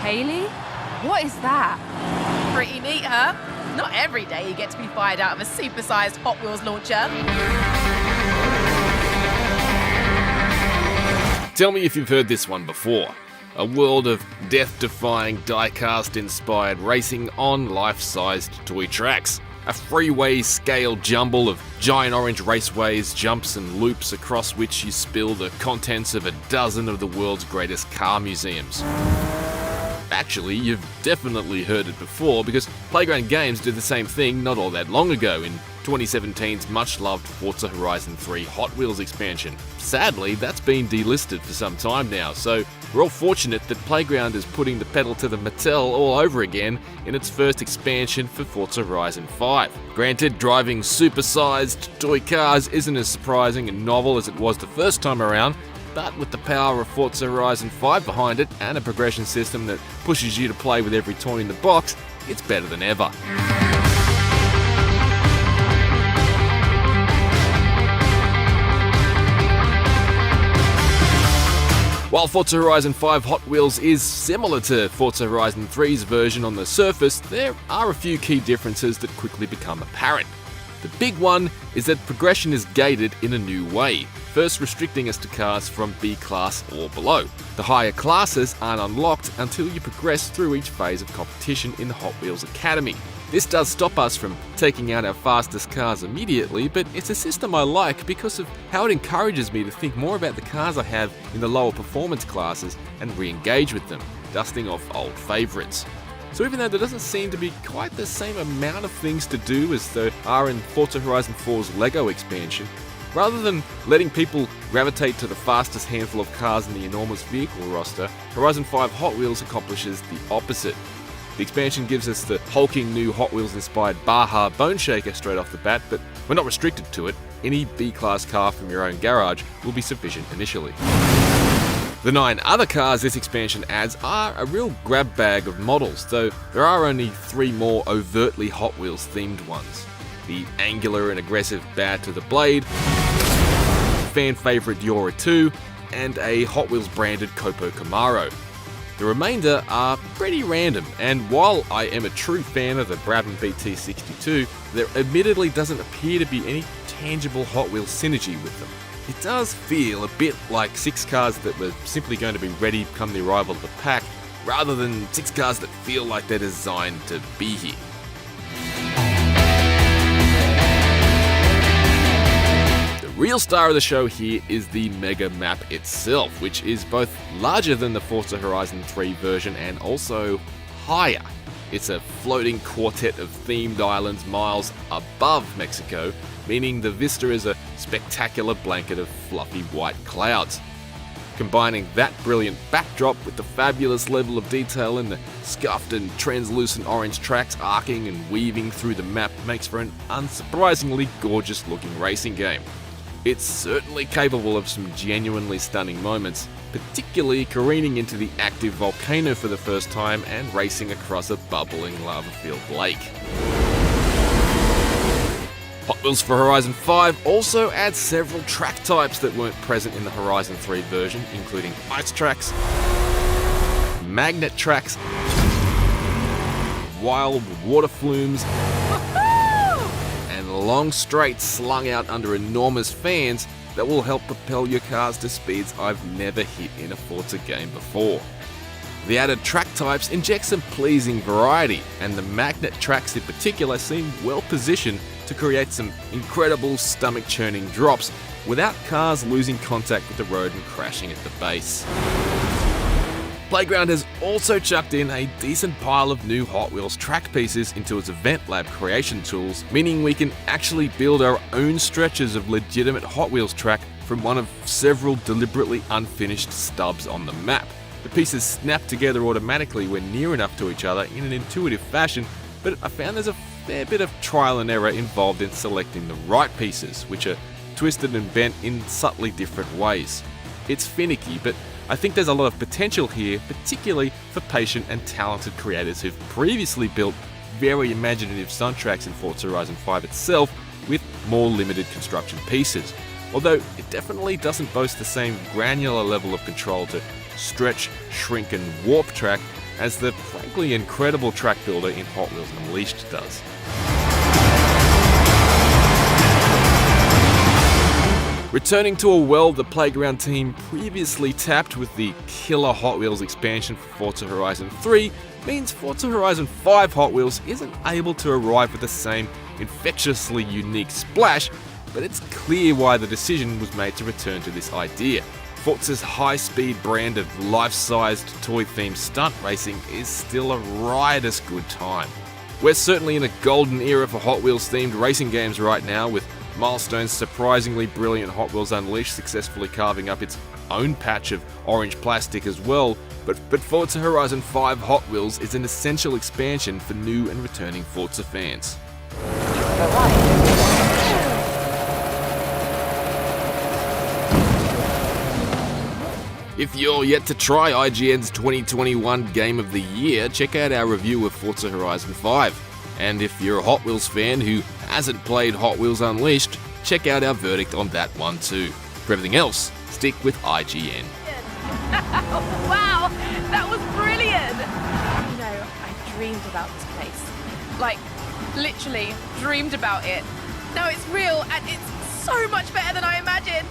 Haley? What is that? Pretty neat, huh? Not every day you get to be fired out of a supersized Hot Wheels launcher. Tell me if you've heard this one before. A world of death-defying die-cast-inspired racing on life-sized toy tracks. A freeway-scale jumble of giant orange raceways, jumps and loops across which you spill the contents of a dozen of the world's greatest car museums. Actually, you've definitely heard it before because Playground Games did the same thing not all that long ago in 2017's much-loved Forza Horizon 3 Hot Wheels expansion. Sadly, that's been delisted for some time now, so we're all fortunate that Playground is putting the pedal to the metal all over again in its first expansion for Forza Horizon 5. Granted, driving super-sized toy cars isn't as surprising and novel as it was the first time around, but with the power of Forza Horizon 5 behind it and a progression system that pushes you to play with every toy in the box, it's better than ever. While Forza Horizon 5 Hot Wheels is similar to Forza Horizon 3's version on the surface, there are a few key differences that quickly become apparent. The big one is that progression is gated in a new way, first restricting us to cars from B class or below. The higher classes aren't unlocked until you progress through each phase of competition in the Hot Wheels Academy. This does stop us from taking out our fastest cars immediately, but it's a system I like because of how it encourages me to think more about the cars I have in the lower performance classes and re-engage with them, dusting off old favourites. So even though there doesn't seem to be quite the same amount of things to do as there are in Forza Horizon 4's LEGO expansion, rather than letting people gravitate to the fastest handful of cars in the enormous vehicle roster, Horizon 5 Hot Wheels accomplishes the opposite. The expansion gives us the hulking new Hot Wheels-inspired Baja Bone Shaker straight off the bat, but we're not restricted to it. Any B-class car from your own garage will be sufficient initially. The 9 other cars this expansion adds are a real grab bag of models, though there are only 3 more overtly Hot Wheels themed ones. The angular and aggressive Bad to the Blade, fan favourite Yora 2, and a Hot Wheels branded Copo Camaro. The remainder are pretty random, and while I am a true fan of the Brabham BT62, there admittedly doesn't appear to be any tangible Hot Wheels synergy with them. It does feel a bit like 6 cars that were simply going to be ready come the arrival of the pack, rather than 6 cars that feel like they're designed to be here. The real star of the show here is the Mega Map itself, which is both larger than the Forza Horizon 3 version and also higher. It's a floating quartet of themed islands miles above Mexico, meaning the vista is a spectacular blanket of fluffy white clouds. Combining that brilliant backdrop with the fabulous level of detail in the scuffed and translucent orange tracks arcing and weaving through the map makes for an unsurprisingly gorgeous looking racing game. It's certainly capable of some genuinely stunning moments, particularly careening into the active volcano for the first time and racing across a bubbling lava-filled lake. Hot Wheels for Horizon 5 also adds several track types that weren't present in the Horizon 3 version, including ice tracks, magnet tracks, wild water flumes, and long straights slung out under enormous fans that will help propel your cars to speeds I've never hit in a Forza game before. The added track types inject some pleasing variety, and the magnet tracks in particular seem well positioned to create some incredible stomach-churning drops without cars losing contact with the road and crashing at the base. Playground has also chucked in a decent pile of new Hot Wheels track pieces into its Event Lab creation tools, meaning we can actually build our own stretches of legitimate Hot Wheels track from one of several deliberately unfinished stubs on the map. The pieces snap together automatically when near enough to each other in an intuitive fashion, but I found there's a fair bit of trial and error involved in selecting the right pieces, which are twisted and bent in subtly different ways. It's finicky, but I think there's a lot of potential here, particularly for patient and talented creators who've previously built very imaginative soundtracks in Forza Horizon 5 itself with more limited construction pieces. Although it definitely doesn't boast the same granular level of control to stretch, shrink and warp track as the frankly incredible track builder in Hot Wheels Unleashed does. Returning to a well the Playground team previously tapped with the killer Hot Wheels expansion for Forza Horizon 3 means Forza Horizon 5 Hot Wheels isn't able to arrive with the same infectiously unique splash, but it's clear why the decision was made to return to this idea. Forza's high-speed brand of life-sized toy-themed stunt racing is still a riotous good time. We're certainly in a golden era for Hot Wheels-themed racing games right now, with Milestone's surprisingly brilliant Hot Wheels Unleashed successfully carving up its own patch of orange plastic as well, but Forza Horizon 5 Hot Wheels is an essential expansion for new and returning Forza fans. If you're yet to try IGN's 2021 Game of the Year, check out our review of Forza Horizon 5. And if you're a Hot Wheels fan who hasn't played Hot Wheels Unleashed, check out our verdict on that one too. For everything else, stick with IGN. Wow, that was brilliant! You know, I dreamed about this place. Like, literally dreamed about it. Now it's real and it's so much better than I imagined.